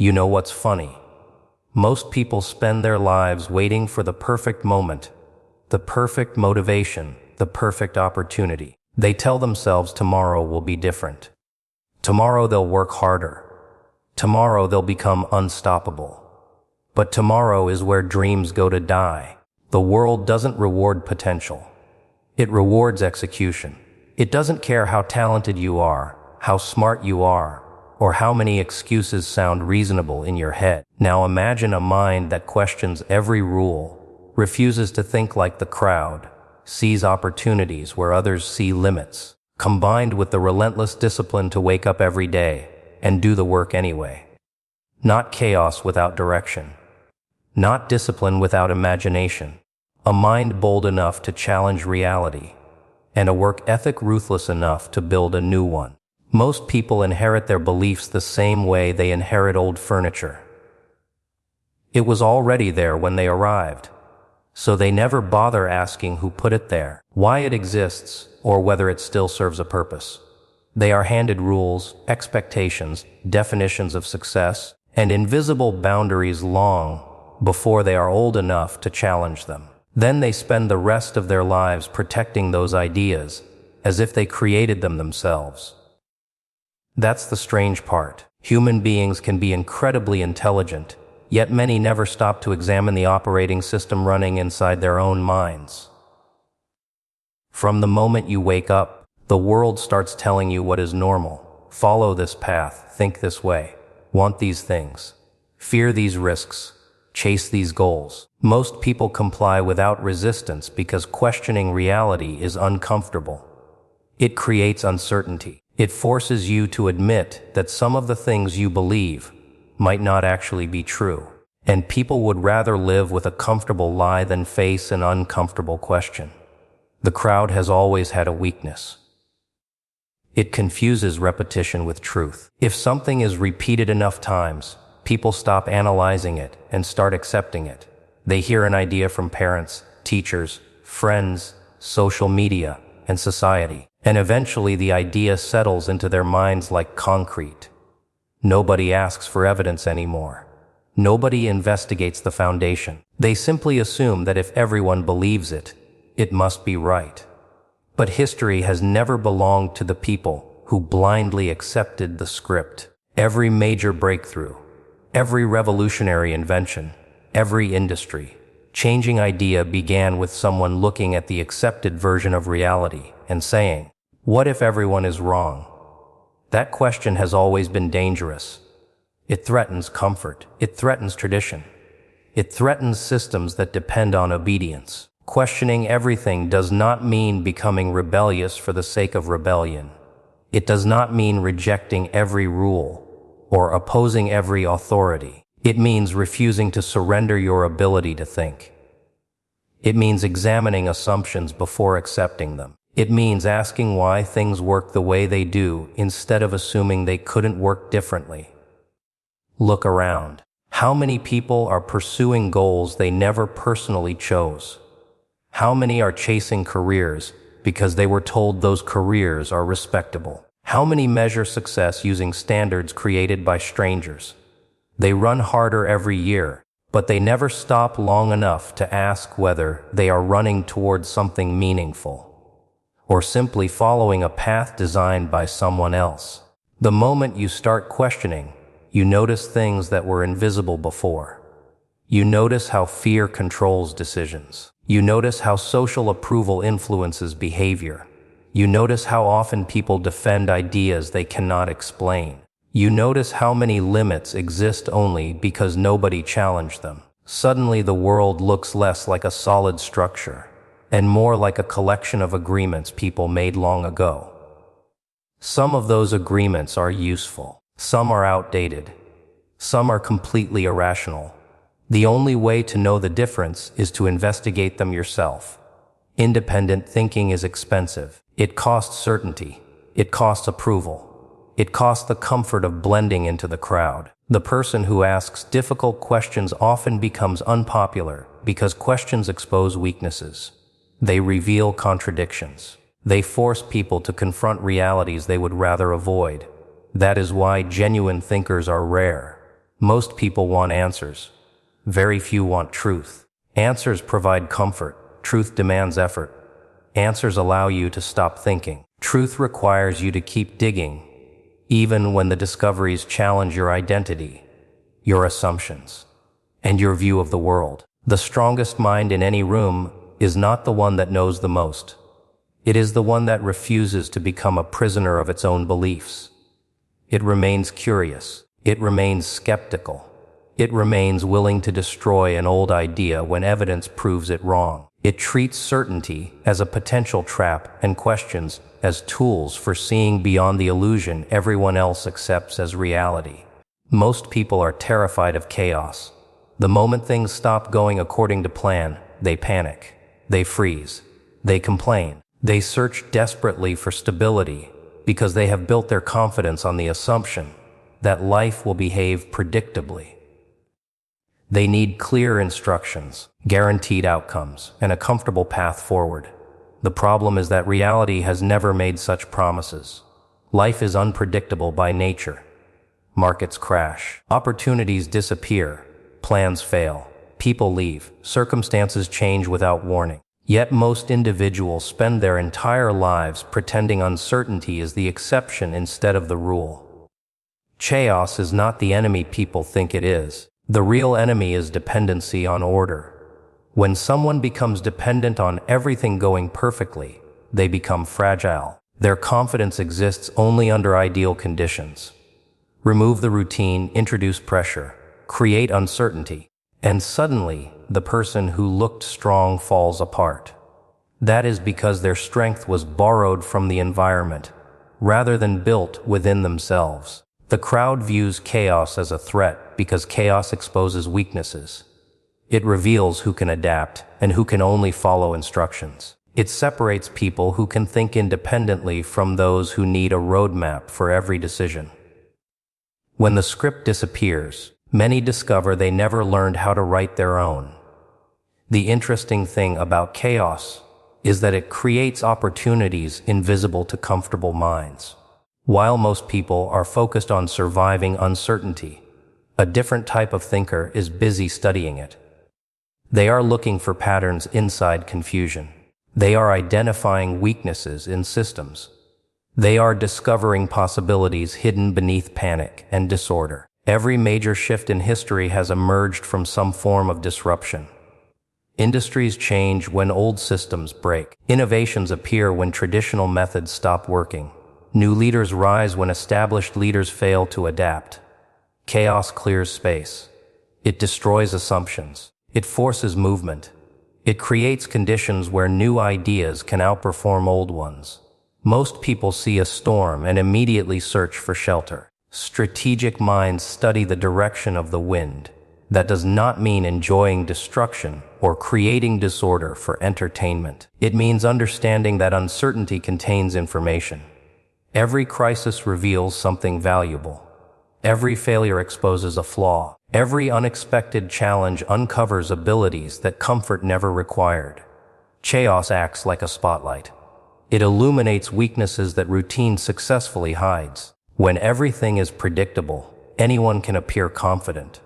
You know what's funny? Most people spend their lives waiting for the perfect moment, the perfect motivation, the perfect opportunity. They tell themselves tomorrow will be different. Tomorrow they'll work harder. Tomorrow they'll become unstoppable. But tomorrow is where dreams go to die. The world doesn't reward potential. It rewards execution. It doesn't care how talented you are, how smart you are, or how many excuses sound reasonable in your head. Now imagine a mind that questions every rule, refuses to think like the crowd, sees opportunities where others see limits, combined with the relentless discipline to wake up every day and do the work anyway. Not chaos without direction. Not discipline without imagination. A mind bold enough to challenge reality, and a work ethic ruthless enough to build a new one. Most people inherit their beliefs the same way they inherit old furniture. It was already there when they arrived, so they never bother asking who put it there, why it exists, or whether it still serves a purpose. They are handed rules, expectations, definitions of success, and invisible boundaries long before they are old enough to challenge them. Then they spend the rest of their lives protecting those ideas as if they created them themselves. That's the strange part. Human beings can be incredibly intelligent, yet many never stop to examine the operating system running inside their own minds. From the moment you wake up, the world starts telling you what is normal. Follow this path, think this way, want these things, fear these risks, chase these goals. Most people comply without resistance because questioning reality is uncomfortable. It creates uncertainty. It forces you to admit that some of the things you believe might not actually be true. And people would rather live with a comfortable lie than face an uncomfortable question. The crowd has always had a weakness. It confuses repetition with truth. If something is repeated enough times, people stop analyzing it and start accepting it. They hear an idea from parents, teachers, friends, social media, and society. And eventually the idea settles into their minds like concrete. Nobody asks for evidence anymore. Nobody investigates the foundation. They simply assume that if everyone believes it, it must be right. But history has never belonged to the people who blindly accepted the script. Every major breakthrough, every revolutionary invention, every industry-changing idea began with someone looking at the accepted version of reality and saying, "What if everyone is wrong?" That question has always been dangerous. It threatens comfort. It threatens tradition. It threatens systems that depend on obedience. Questioning everything does not mean becoming rebellious for the sake of rebellion. It does not mean rejecting every rule or opposing every authority. It means refusing to surrender your ability to think. It means examining assumptions before accepting them. It means asking why things work the way they do instead of assuming they couldn't work differently. Look around. How many people are pursuing goals they never personally chose? How many are chasing careers because they were told those careers are respectable? How many measure success using standards created by strangers? They run harder every year, but they never stop long enough to ask whether they are running towards something meaningful, or simply following a path designed by someone else. The moment you start questioning, you notice things that were invisible before. You notice how fear controls decisions. You notice how social approval influences behavior. You notice how often people defend ideas they cannot explain. You notice how many limits exist only because nobody challenged them. Suddenly the world looks less like a solid structure and more like a collection of agreements people made long ago. Some of those agreements are useful. Some are outdated. Some are completely irrational. The only way to know the difference is to investigate them yourself. Independent thinking is expensive. It costs certainty. It costs approval. It costs the comfort of blending into the crowd. The person who asks difficult questions often becomes unpopular because questions expose weaknesses. They reveal contradictions. They force people to confront realities they would rather avoid. That is why genuine thinkers are rare. Most people want answers. Very few want truth. Answers provide comfort. Truth demands effort. Answers allow you to stop thinking. Truth requires you to keep digging, even when the discoveries challenge your identity, your assumptions, and your view of the world. The strongest mind in any room is not the one that knows the most. It is the one that refuses to become a prisoner of its own beliefs. It remains curious. It remains skeptical. It remains willing to destroy an old idea when evidence proves it wrong. It treats certainty as a potential trap and questions as tools for seeing beyond the illusion everyone else accepts as reality. Most people are terrified of chaos. The moment things stop going according to plan, they panic. They freeze. They complain. They search desperately for stability because they have built their confidence on the assumption that life will behave predictably. They need clear instructions, guaranteed outcomes, and a comfortable path forward. The problem is that reality has never made such promises. Life is unpredictable by nature. Markets crash. Opportunities disappear. Plans fail. People leave. Circumstances change without warning. Yet most individuals spend their entire lives pretending uncertainty is the exception instead of the rule. Chaos is not the enemy people think it is. The real enemy is dependency on order. When someone becomes dependent on everything going perfectly, they become fragile. Their confidence exists only under ideal conditions. Remove the routine, introduce pressure, create uncertainty, and suddenly, the person who looked strong falls apart. That is because their strength was borrowed from the environment, rather than built within themselves. The crowd views chaos as a threat because chaos exposes weaknesses. It reveals who can adapt and who can only follow instructions. It separates people who can think independently from those who need a roadmap for every decision. When the script disappears, many discover they never learned how to write their own. The interesting thing about chaos is that it creates opportunities invisible to comfortable minds. While most people are focused on surviving uncertainty, a different type of thinker is busy studying it. They are looking for patterns inside confusion. They are identifying weaknesses in systems. They are discovering possibilities hidden beneath panic and disorder. Every major shift in history has emerged from some form of disruption. Industries change when old systems break. Innovations appear when traditional methods stop working. New leaders rise when established leaders fail to adapt. Chaos clears space. It destroys assumptions. It forces movement. It creates conditions where new ideas can outperform old ones. Most people see a storm and immediately search for shelter. Strategic minds study the direction of the wind. That does not mean enjoying destruction or creating disorder for entertainment. It means understanding that uncertainty contains information. Every crisis reveals something valuable. Every failure exposes a flaw. Every unexpected challenge uncovers abilities that comfort never required. Chaos acts like a spotlight. It illuminates weaknesses that routine successfully hides. When everything is predictable, anyone can appear confident.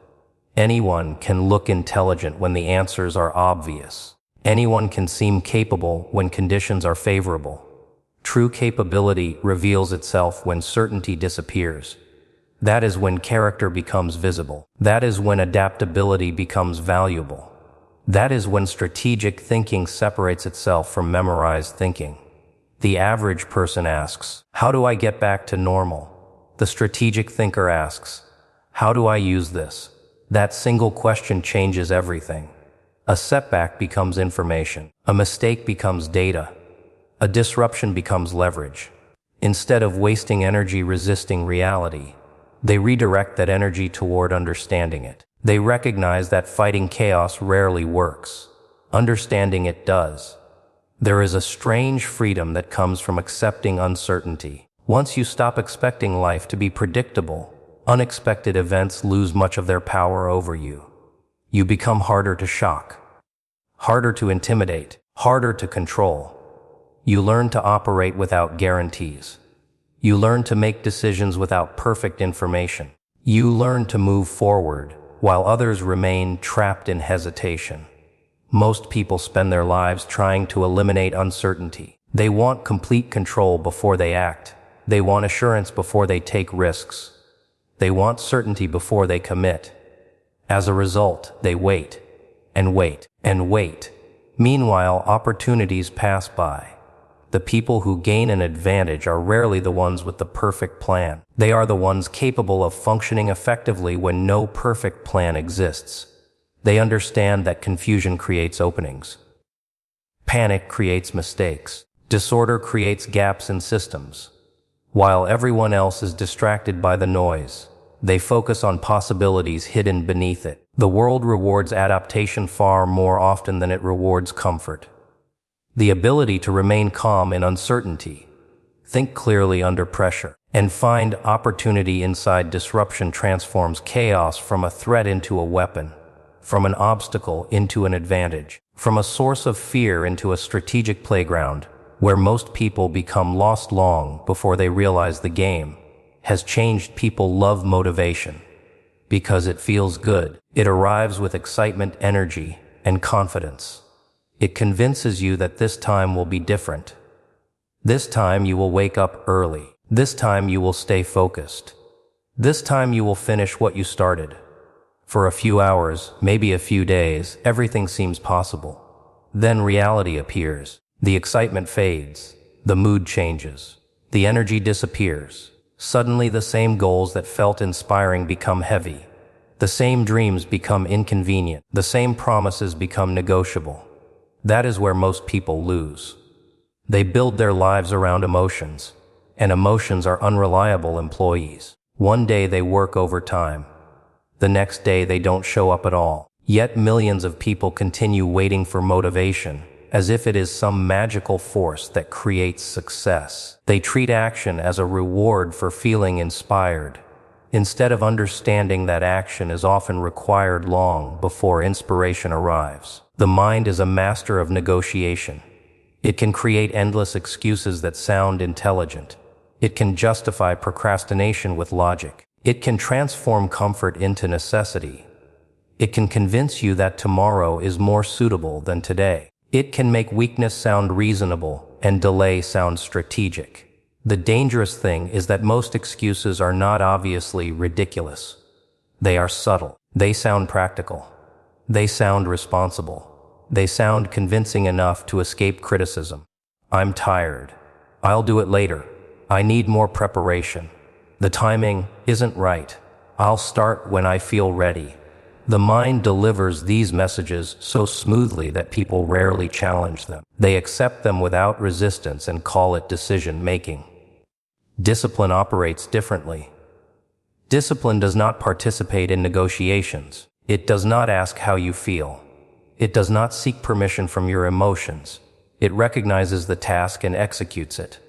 Anyone can look intelligent when the answers are obvious. Anyone can seem capable when conditions are favorable. True capability reveals itself when certainty disappears. That is when character becomes visible. That is when adaptability becomes valuable. That is when strategic thinking separates itself from memorized thinking. The average person asks, "How do I get back to normal?" The strategic thinker asks, "How do I use this?" That single question changes everything. A setback becomes information. A mistake becomes data. A disruption becomes leverage. Instead of wasting energy resisting reality, they redirect that energy toward understanding it. They recognize that fighting chaos rarely works. Understanding it does. There is a strange freedom that comes from accepting uncertainty. Once you stop expecting life to be predictable, unexpected events lose much of their power over you. You become harder to shock, harder to intimidate, harder to control. You learn to operate without guarantees. You learn to make decisions without perfect information. You learn to move forward, while others remain trapped in hesitation. Most people spend their lives trying to eliminate uncertainty. They want complete control before they act. They want assurance before they take risks. They want certainty before they commit. As a result, they wait, and wait, and wait. Meanwhile, opportunities pass by. The people who gain an advantage are rarely the ones with the perfect plan. They are the ones capable of functioning effectively when no perfect plan exists. They understand that confusion creates openings. Panic creates mistakes. Disorder creates gaps in systems. While everyone else is distracted by the noise, they focus on possibilities hidden beneath it. The world rewards adaptation far more often than it rewards comfort. The ability to remain calm in uncertainty, think clearly under pressure, and find opportunity inside disruption transforms chaos from a threat into a weapon, from an obstacle into an advantage, from a source of fear into a strategic playground, where most people become lost long before they realize the game has changed. People love motivation because it feels good. It arrives with excitement, energy, and confidence. It convinces you that this time will be different. This time you will wake up early. This time you will stay focused. This time you will finish what you started. For a few hours, maybe a few days, everything seems possible. Then reality appears. The excitement fades. The mood changes. The energy disappears. Suddenly the same goals that felt inspiring become heavy. The same dreams become inconvenient. The same promises become negotiable. That is where most people lose. They build their lives around emotions, and emotions are unreliable employees. One day they work overtime. The next day they don't show up at all. Yet millions of people continue waiting for motivation, as if it is some magical force that creates success. They treat action as a reward for feeling inspired, instead of understanding that action is often required long before inspiration arrives. The mind is a master of negotiation. It can create endless excuses that sound intelligent. It can justify procrastination with logic. It can transform comfort into necessity. It can convince you that tomorrow is more suitable than today. It can make weakness sound reasonable and delay sound strategic. The dangerous thing is that most excuses are not obviously ridiculous. They are subtle. They sound practical. They sound responsible. They sound convincing enough to escape criticism. I'm tired. I'll do it later. I need more preparation. The timing isn't right. I'll start when I feel ready. The mind delivers these messages so smoothly that people rarely challenge them. They accept them without resistance and call it decision-making. Discipline operates differently. Discipline does not participate in negotiations. It does not ask how you feel. It does not seek permission from your emotions. It recognizes the task and executes it.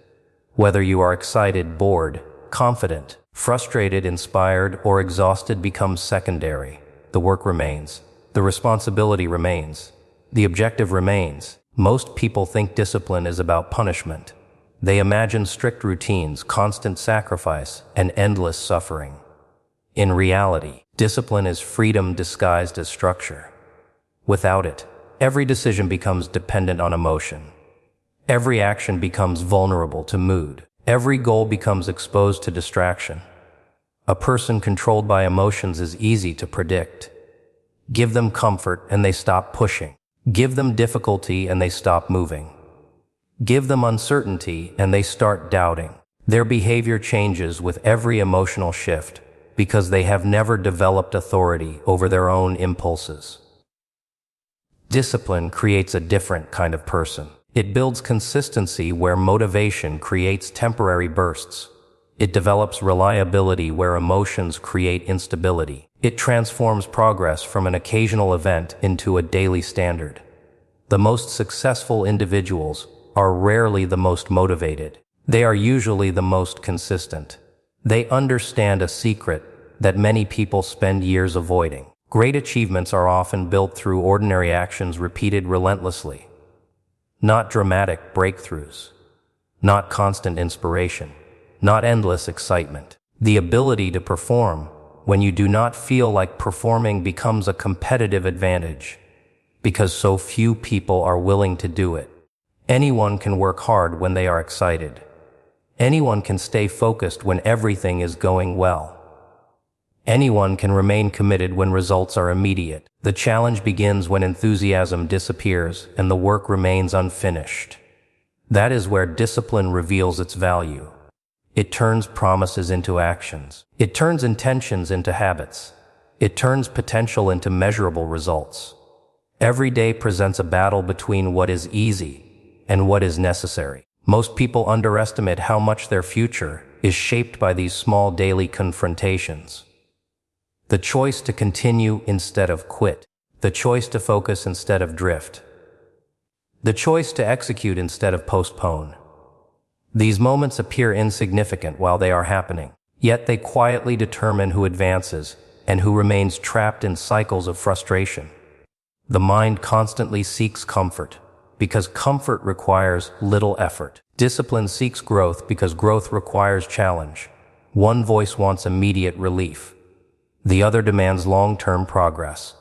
Whether you are excited, bored, confident, frustrated, inspired, or exhausted becomes secondary. The work remains. The responsibility remains. The objective remains. Most people think discipline is about punishment. They imagine strict routines, constant sacrifice, and endless suffering. In reality, discipline is freedom disguised as structure. Without it, every decision becomes dependent on emotion. Every action becomes vulnerable to mood. Every goal becomes exposed to distraction. A person controlled by emotions is easy to predict. Give them comfort and they stop pushing. Give them difficulty and they stop moving. Give them uncertainty and they start doubting. Their behavior changes with every emotional shift because they have never developed authority over their own impulses. Discipline creates a different kind of person. It builds consistency where motivation creates temporary bursts. It develops reliability where emotions create instability. It transforms progress from an occasional event into a daily standard. The most successful individuals are rarely the most motivated. They are usually the most consistent. They understand a secret that many people spend years avoiding. Great achievements are often built through ordinary actions repeated relentlessly. Not dramatic breakthroughs. Not constant inspiration. Not endless excitement. The ability to perform, when you do not feel like performing becomes a competitive advantage, because so few people are willing to do it. Anyone can work hard when they are excited. Anyone can stay focused when everything is going well. Anyone can remain committed when results are immediate. The challenge begins when enthusiasm disappears and the work remains unfinished. That is where discipline reveals its value. It turns promises into actions. It turns intentions into habits. It turns potential into measurable results. Every day presents a battle between what is easy and what is necessary. Most people underestimate how much their future is shaped by these small daily confrontations. The choice to continue instead of quit. The choice to focus instead of drift. The choice to execute instead of postpone. These moments appear insignificant while they are happening, yet they quietly determine who advances and who remains trapped in cycles of frustration. The mind constantly seeks comfort, because comfort requires little effort. Discipline seeks growth because growth requires challenge. One voice wants immediate relief. The other demands long-term progress.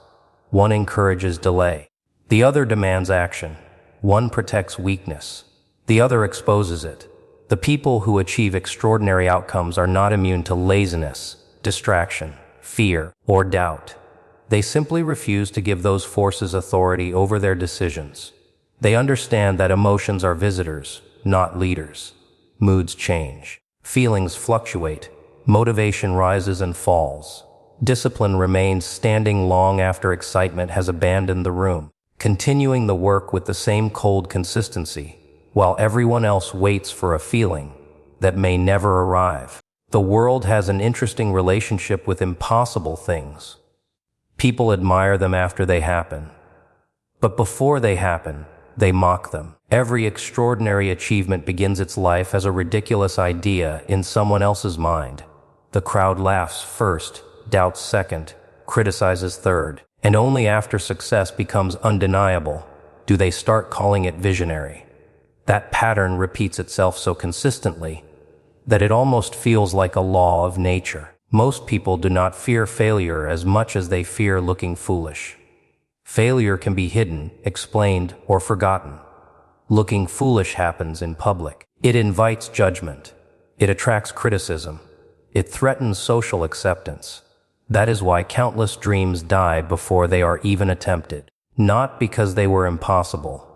One encourages delay. The other demands action. One protects weakness. The other exposes it. The people who achieve extraordinary outcomes are not immune to laziness, distraction, fear, or doubt. They simply refuse to give those forces authority over their decisions. They understand that emotions are visitors, not leaders. Moods change. Feelings fluctuate. Motivation rises and falls. Discipline remains standing long after excitement has abandoned the room, continuing the work with the same cold consistency, while everyone else waits for a feeling that may never arrive. The world has an interesting relationship with impossible things. People admire them after they happen, but before they happen, they mock them. Every extraordinary achievement begins its life as a ridiculous idea in someone else's mind. The crowd laughs first, doubts second, criticizes third, and only after success becomes undeniable do they start calling it visionary. That pattern repeats itself so consistently that it almost feels like a law of nature. Most people do not fear failure as much as they fear looking foolish. Failure can be hidden, explained, or forgotten. Looking foolish happens in public. It invites judgment. It attracts criticism. It threatens social acceptance. That is why countless dreams die before they are even attempted. Not because they were impossible,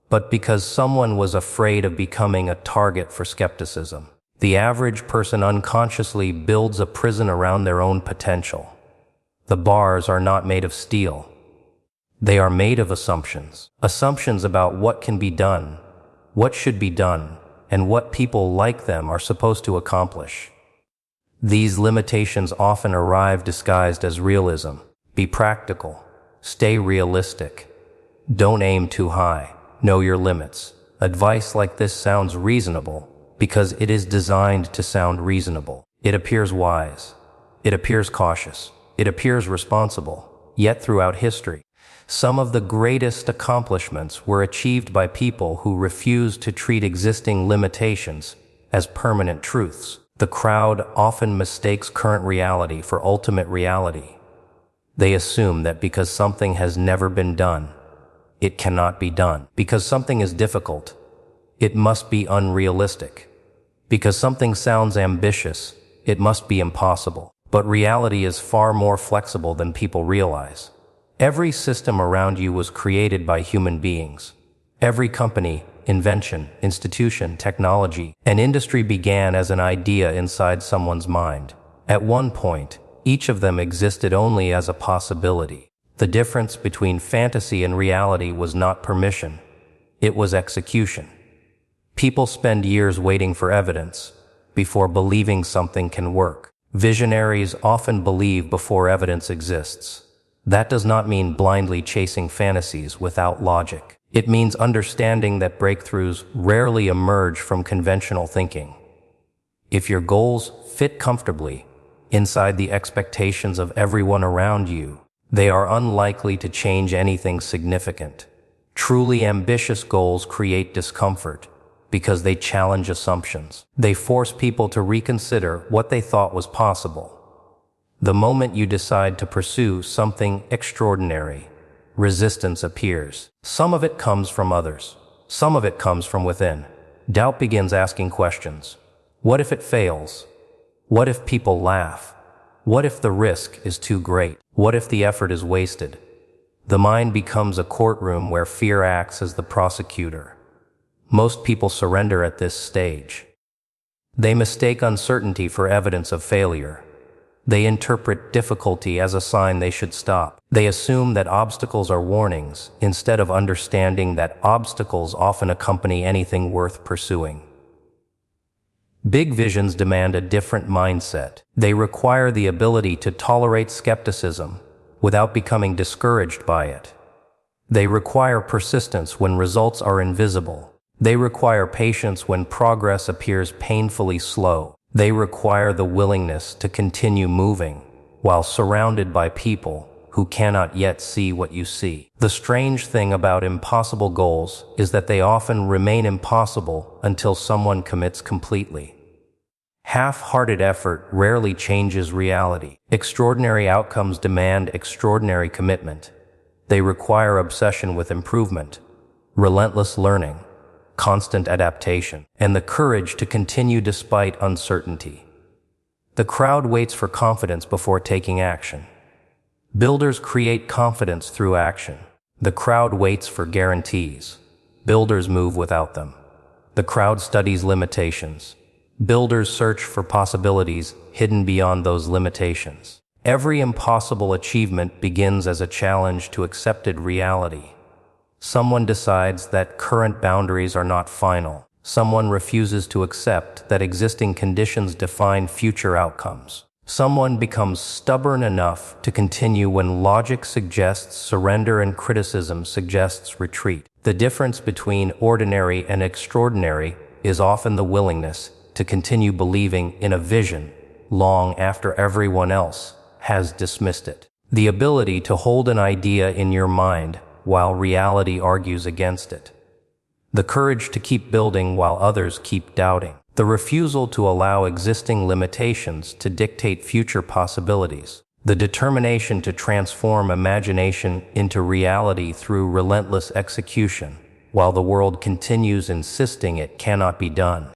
but because someone was afraid of becoming a target for skepticism. The average person unconsciously builds a prison around their own potential. The bars are not made of steel. They are made of assumptions. Assumptions about what can be done, what should be done, and what people like them are supposed to accomplish. These limitations often arrive disguised as realism. Be practical. Stay realistic. Don't aim too high. Know your limits. Advice like this sounds reasonable because it is designed to sound reasonable. It appears wise. It appears cautious. It appears responsible. Yet throughout history, some of the greatest accomplishments were achieved by people who refused to treat existing limitations as permanent truths. The crowd often mistakes current reality for ultimate reality. They assume that because something has never been done, it cannot be done. Because something is difficult, it must be unrealistic. Because something sounds ambitious, it must be impossible. But reality is far more flexible than people realize. Every system around you was created by human beings. Every company, invention, institution, technology, and industry began as an idea inside someone's mind. At one point, each of them existed only as a possibility. The difference between fantasy and reality was not permission. It was execution. People spend years waiting for evidence before believing something can work. Visionaries often believe before evidence exists. That does not mean blindly chasing fantasies without logic. It means understanding that breakthroughs rarely emerge from conventional thinking. If your goals fit comfortably inside the expectations of everyone around you, they are unlikely to change anything significant. Truly ambitious goals create discomfort because they challenge assumptions. They force people to reconsider what they thought was possible. The moment you decide to pursue something extraordinary, resistance appears. Some of it comes from others. Some of it comes from within. Doubt begins asking questions. What if it fails? What if people laugh? What if the risk is too great? What if the effort is wasted? The mind becomes a courtroom where fear acts as the prosecutor. Most people surrender at this stage. They mistake uncertainty for evidence of failure. They interpret difficulty as a sign they should stop. They assume that obstacles are warnings, instead of understanding that obstacles often accompany anything worth pursuing. Big visions demand a different mindset. They require the ability to tolerate skepticism without becoming discouraged by it. They require persistence when results are invisible. They require patience when progress appears painfully slow. They require the willingness to continue moving while surrounded by people who cannot yet see what you see. The strange thing about impossible goals is that they often remain impossible until someone commits completely. Half-hearted effort rarely changes reality. Extraordinary outcomes demand extraordinary commitment. They require obsession with improvement, relentless learning, constant adaptation, and the courage to continue despite uncertainty. The crowd waits for confidence before taking action. Builders create confidence through action. The crowd waits for guarantees. Builders move without them. The crowd studies limitations. Builders search for possibilities hidden beyond those limitations. Every impossible achievement begins as a challenge to accepted reality. Someone decides that current boundaries are not final. Someone refuses to accept that existing conditions define future outcomes. Someone becomes stubborn enough to continue when logic suggests surrender and criticism suggests retreat. The difference between ordinary and extraordinary is often the willingness to continue believing in a vision long after everyone else has dismissed it. The ability to hold an idea in your mind while reality argues against it. The courage to keep building while others keep doubting. The refusal to allow existing limitations to dictate future possibilities. The determination to transform imagination into reality through relentless execution, while the world continues insisting it cannot be done.